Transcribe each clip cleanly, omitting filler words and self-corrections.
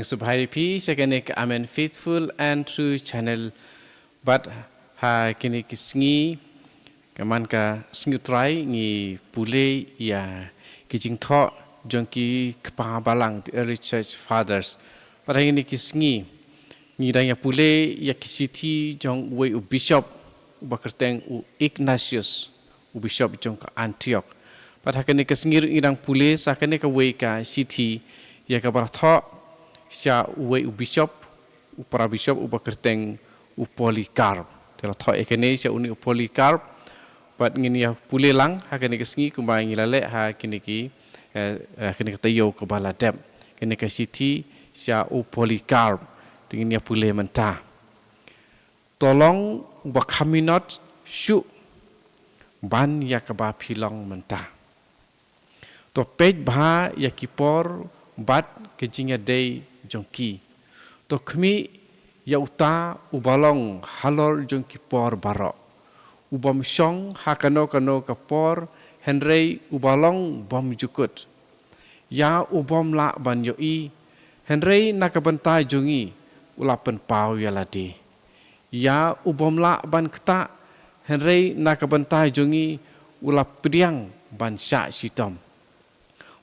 Subhari P, Sakanik Amen Faithful and True Channel, but ha kini kisngi kaman ka sngutrai ngi pule ya kijing tho jongki kpa balang the early church fathers, but ha kini kisngi ngi dang ya pule ya kisiti jong we u bishop bakerteng u Ignatius u bishop jong ka Antioch, but ha kini kisngi idang pule sakane ka we ka city ya ka baratho sya uwe u bishop u para bishop u bakerteng u Polycarp telah tho ekene sya uni u Polycarp pat ngini ya pule lang ha kene kesngi kumbai ngilale ha kene ki kene katayo ke baladep kene ke city sya u Polycarp tingin ya pule menta tolong u bakaminot syu ban ya ke ba pilong menta to pej bha ya kipor bat kejingya day jongki to kmi ya uta ubalong halor jongki por barok ubam syong hakano kano kapor henry ubalong bom jukut ya ubom la ban yoi henry nakabantai jongi ulapen pau ya ladi ya ubom la ban kta henry nakabantai jongi ulap pediang ban sya sitom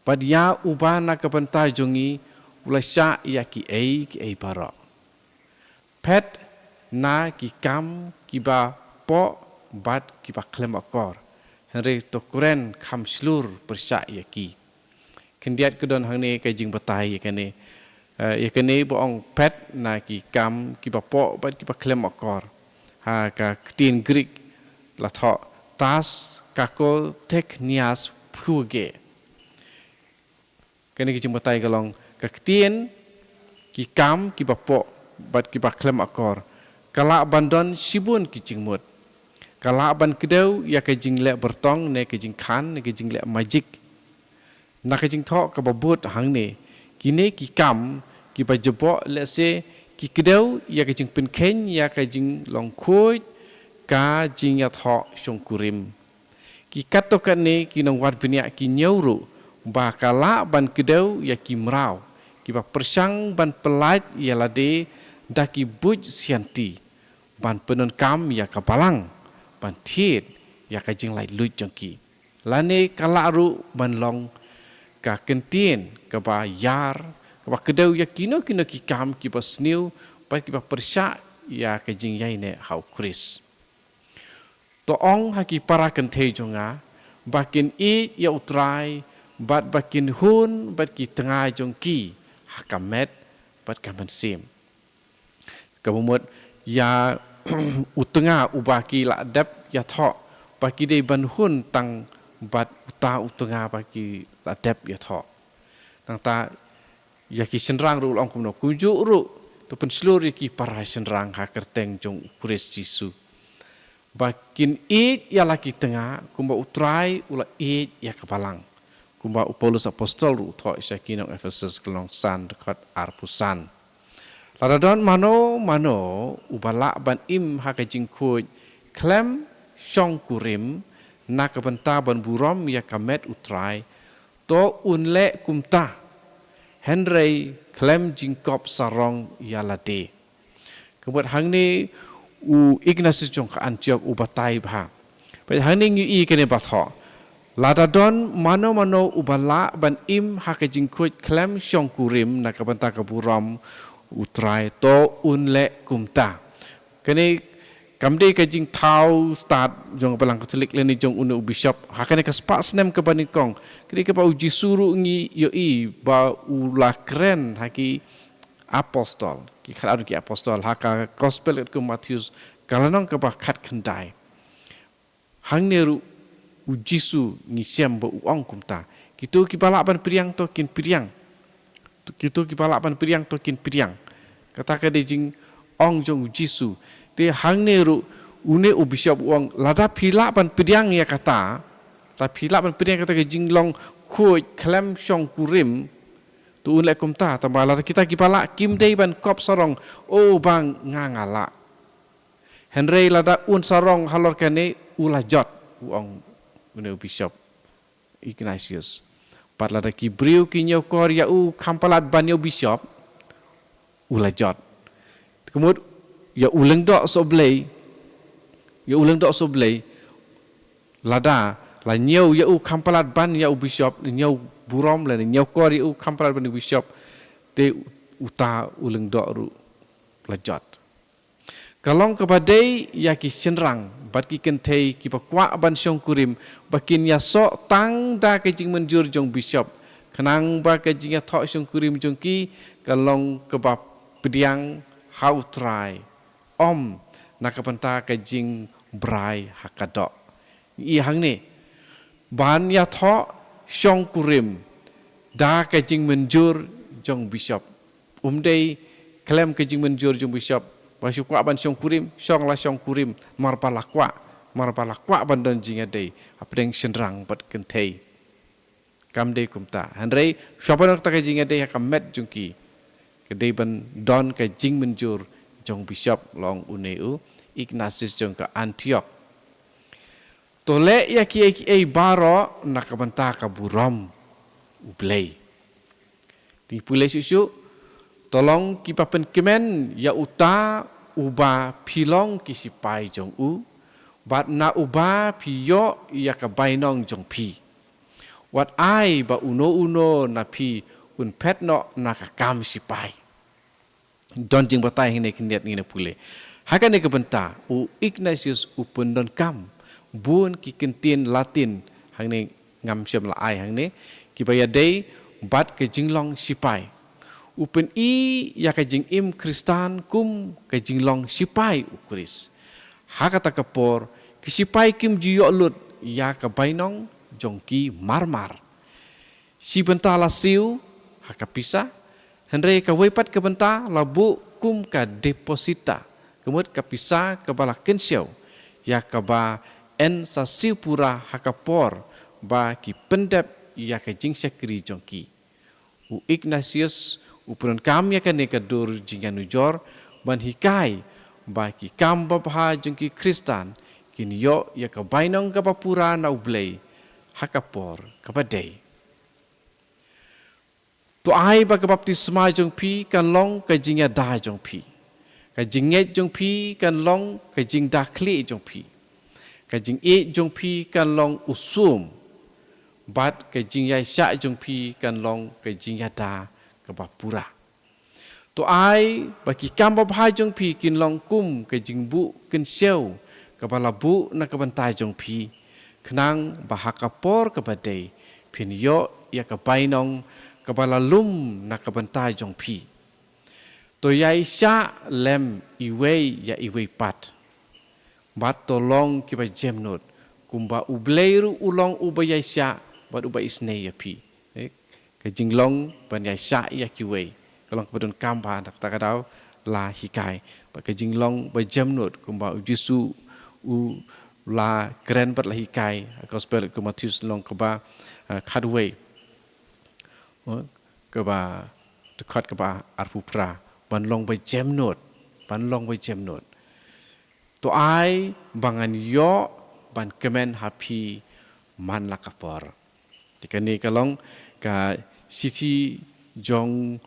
pad ya uban nakabantai jongi ulasya ya ki ei barok pet na ki kam ki ba po bat ki ba klem akor henry to kuren kham slur persya ya ki kendiat kedon hangne ka jing batai ya kene boong pet na ki kam ki ba po bat ki ba klem akor ha ka tin greek la tho tas kako teknias phuge kene ki jing batai kalong kaktian ki kam ki bapo bat ki baklem akor kala bandon sibun ki jingmut kala ban kedau ya ka jingle bertong ne ka jing khan ne ka jingle magic na ka jing tho ka babut hangne kine ki kam ki bajebo le se ki kedau ya ka jing penken ya ka jing long khoi ka jing ya tho shongkurim ki katokan ne ki nong wat binia ki nyauru ba kala ban kedau ya ki mrau kiba persang ban pelaj ya lade daki buj sianti ban penon kam ya kapalang ban thiet ya ka jing lai luj jongki lane kala ru ban long ka kentien ka ba yar ka ba kedau ya kino ki kam kiba sniu ba kiba persya ya ka jing yai ne hau kris to ong haki para kente jonga bakin I ya utrai bat bakin hun bat ki tengah jongki hakamet bat kaman sim kabumut ya utenga ubaki la dep ya tho baki de ban hun tang bat uta utenga baki la dep ya tho nang ta ya ki senrang ru long kumno kuju ru to pen slur ki para senrang ha kerteng jong kris jisu bakin I ya laki tengah kumba utrai ula I ya kapalang kumba Paulus apostol ru tho isakinong Efesus kelong san dekat arpusan ladadon mano ubala ban im hakajing kuj klem syong kurim nak benta ban burom ya kamet utrai to unle kumta henry klem jingkop sarong ya lade kebuat hangne u Ignatius jong ka Antioch u batai bha pe hangne ngi I kene batho ladadon mano ubala ban im hakajing kuj klem syong kurim nak benta kaburam utrai to unle kumta kene kamde kajing tau start jong balang kecelik leni jong unu bishop hakane ka spa snem ke banikong kene ke ba uji suru ngi yoi ba ula keren haki apostol ki kharadu ki apostol haka gospel ke Matius kalanong ke ba khat kendai hangneru ujisu ngisem ba uong kumta kitu ki balak ban priang to kin priang kitu ki balak ban priang to kin priang kata ka de jing ong jong ujisu te hangne ru une u bishop uong lada phila ban priang ya kata ta phila ban priang kata ka jing long khoi klem syong kurim tu unle kumta tambah lada kita ki balak kim dei ban kop sarong o bang ngangala henry lada un sarong halor kane ulajot uong une bishop Ignatius pat lada ki briu ki nyokor ya u kampalat banyo bishop ulajot. Kemudian ya ulang dok soblay lada la nyau ya u kampalat ban ya u bishop nyau burom la nyau kor ya u kampalat ban bishop te uta ulang dok ru lajot. Kalong kepadai ya ki senrang bat ki kentei ki pakwa ban syong kurim bakin ya sok tang da ke jing menjur jong bishop kenang ba ke jing ya thok syong kurim jong ki kalong kebab pediang how try nakapenta ke jing brai hakadok i hang ni ban ya thok syong kurim da ke jing menjur jong bishop dei klem ke jing menjur jong bishop Basu kwa ban syong kurim, syong la syong kurim, marpala kwa ban don jinga day, apeng senrang bat kentei. Kam day kumta. Handrei, syapa nak tak jinga day hakam met jungki. Kedai ban don ke jing menjur jong bishop long uneu, Ignatius jong ke Antioch. Tole ya ki baro nakabanta ka burom ublay. Ti pulai susu tolong kipapen kemen ya uta uba pilong kisipai jong bat na uba piyo ya ka bainong jong pi wat ai ba uno na pi un pet no na ka kam sipai don jing batai hine kiniat ngine pule hakane ke benta Ignatius upundon kam bun ki kentin latin hangne ngam syam la ai hangne ki baya dei bat ke jinglong sipai Upen ya kajing im Kristan kum kajing long sipai ukris. Hakata kapor kisipai kim jiyo lut ya ka bainong jongki marmar. Si benta la siu hakapisa henre ka wepat ke benta labu kum ka deposita. Kemud kapisa ka bala kensyo ya ka ba en sa siu pura hakapor ba ki pendep ya kajing syakri jongki. Ignatius Upuran kami akan nekadur jingan ujor ban hikai baki kamba baha jengki Kristan kini yo ya ka bainong ka papura na ublay hakapor kapadai. Tu ai ba ka baptisma jong pi kan long ka jingya da jong pi. Ka jinget jong pi kan long ka jing da kli jong pi. Ka jing jong pi kan long usum bat ka jingya sya jong pi kan long ka jingya da Kapapura. Tu ai bagi kamba bahai jong pi kin long kum ke jingbu kin sew kapala bu na kabantai jong pi kenang bahakapor kabadai pin yo ya kabainong kapala lum na kabantai jong pi. To yai sya lem iwei ya iwei pat. Bat tolong kiba jemnot kumba ubleiru ulong ubayai sya bat ubay isne ya pi. Kejinglong ban yai sya ya kiwei kalong kepadon kamba nak takadau la hikai ba kejinglong ba jamnut kumba ujisu u la keren bat la hikai gospel ke Matius long keba kadwei keba dekat keba arpupra ban long ba jamnut to ai bangan yo ban kemen happy man la kapor dikani kalong ka Siti jong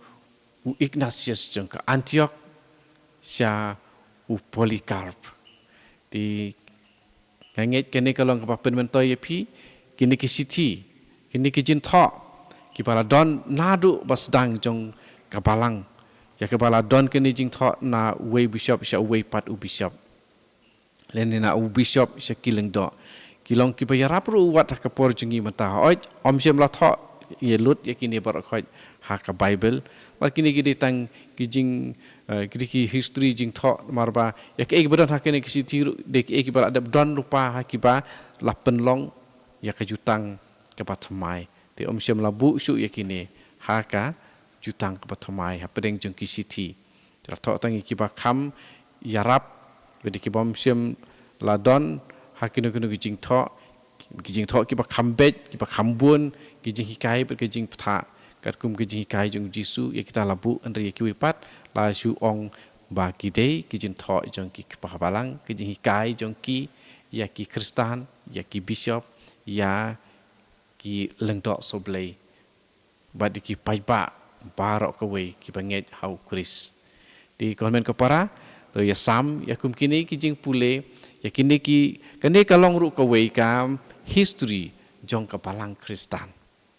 Ignatius jong ke Antioch sya Polycarp di nganget kene kalong ke papen mentoy pi kini ki Siti kini ki jin tho ki bala don nadu basdang jong kabalang ya ke bala don kini jing tho na we bishop sya we pat u bishop len na u bishop sya kileng do kilong ki bayarapru wat ka por jengi mata oi om syam la tho ye lut ya kini barakhoy ha ka Bible mar kini gidi tang kijing gidi ki history jing tho marba ya ke badon ha kene kisi tiru de ke bar adab don lupa ha kiba lapen long ya ka jutang ke patmai te om syam labu su ya kini ha ka jutang ke patmai ha pedeng jong kisi ti tho tang kiba kham yarap gidi ki bom syam ladon ha kini jing tho kiba khambet kiba khambun kijing hikai ber kijing ptha kat kum kijing hikai jong Jisu ya kita labu andre ki wipat la su ong ba ki dei kijing tho jong ki pahabalang kijing hikai jong ki ya ki Kristan ya ki bishop ya ki lengdok soblei ba di ki paiba barok kawe ki banget hau Kris Di konmen kepara to ya sam ya kum kini ki jing pule ya kini ki kene kalong ru ka wei kam history jong kapalang Kristan.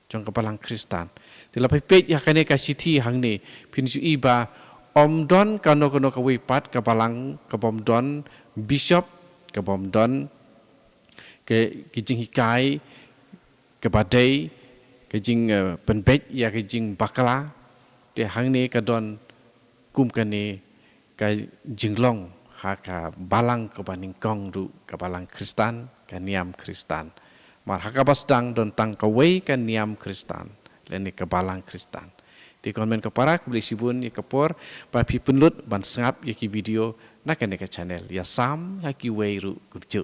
Jong kapalang Kristan. Ti la pet ya kene ka city hang ni pin ju iba om don kano kano ka wei pat kapalang kabom don bishop kabom don ke ki jing hikai ke badai ke jing penbet ya ke jing bakala te hang ni ka don kum kane ka jinglong ha ka balang ka baning kong ru ka balang Kristan ka niam Kristan mar ha ka basdang don tang ka wei ka niam Kristan lene ka balang Kristan ti konmen ka para ku beli sibun ya kapor pa pi penlut ban sangap ya ki video na ka channel ya sam ya ki wei ru kupcu